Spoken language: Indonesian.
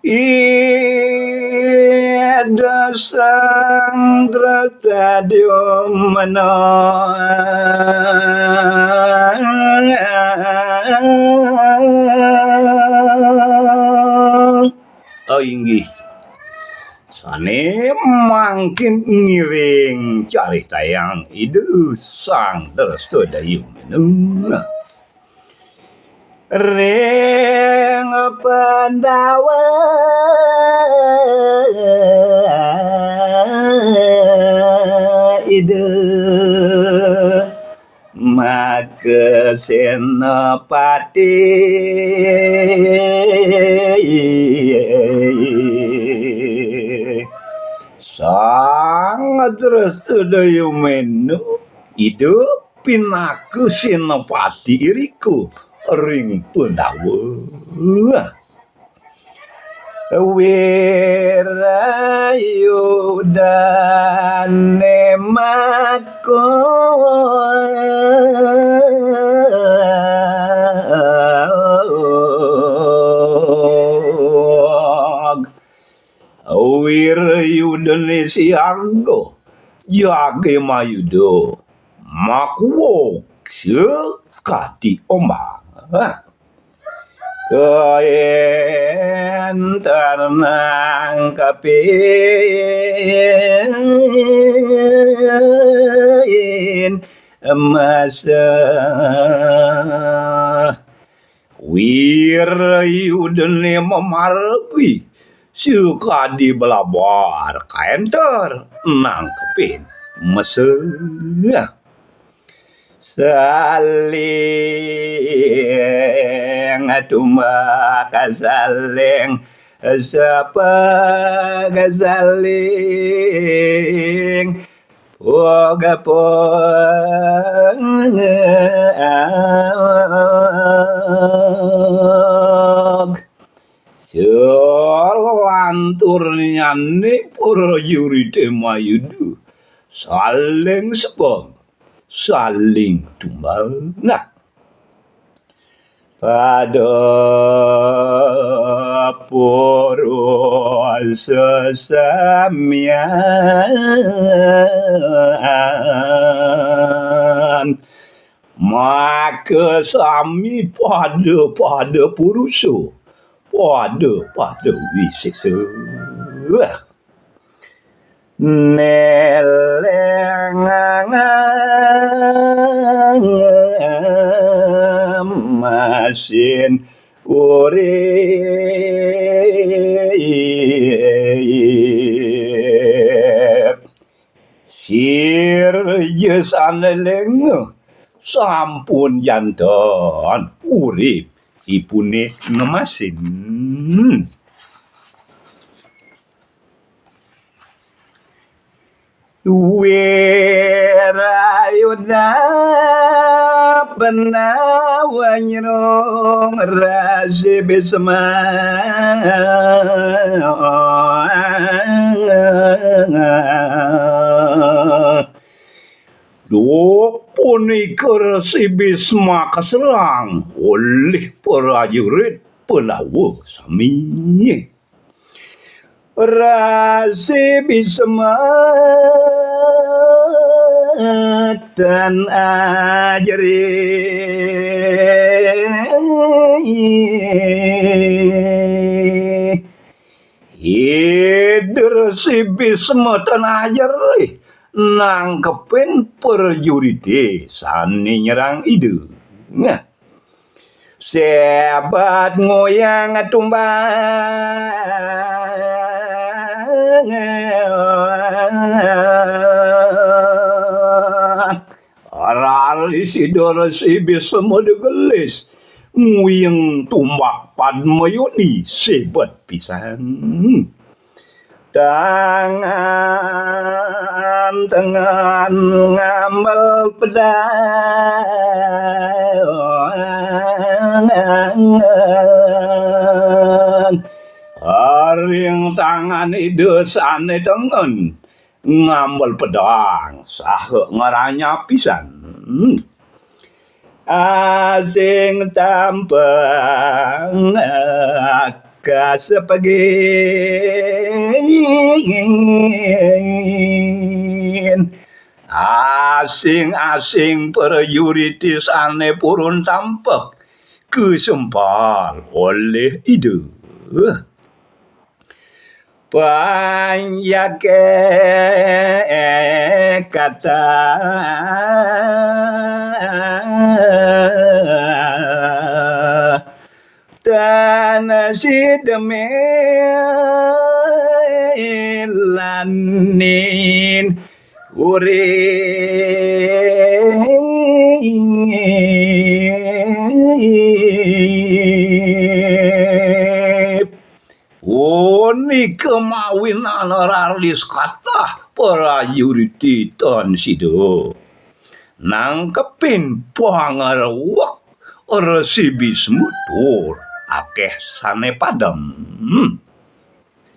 Ida sang stadium oh inggih sane mangkin ngiring cari tayang Ida sang stadium ring Pandawa ide maka senopati sangat terus tudayu menu ide pinaku senopati iriku ring Pandawa wirayudane mako wirayudane siarga yage mayudo makuwo sekati ombak kain ternang kapin masa wirayudane memargi suka di belabar kain ternang kapin masa saling tumbak saling sapa saling poga lantur nyane para jurite mayudu saling sepong saling tumbal nah pada poro sesamian maka sami pada puruso pada wiseksa masin urip sir saneleng sampun janton urip ipune ngemasin wirayuna penawanyong rasi bisma punika si Bisma kaserang oleh prajurit Pandawa sami rasi Bisma dan ajri hidur si Bisma dan ajri nangkepin perjurite sani nyerang ide nah sebat ngoyang tumbang arali sidor si Bisma degelis nguyeng tumbak padmayoni sebat pisan tangan ngambil pedang haring tangan idesane tengen ngambil pedang sah ngaranya pisan asing tampang kasepegin asing-asing prajurit ane purun tampak kesempal oleh ide banyak kata dan si demelanin urip Oni kemawinan raris kata prajurit Tan Sido nangkepin pangarawak Resi Bismutur akeh sane padam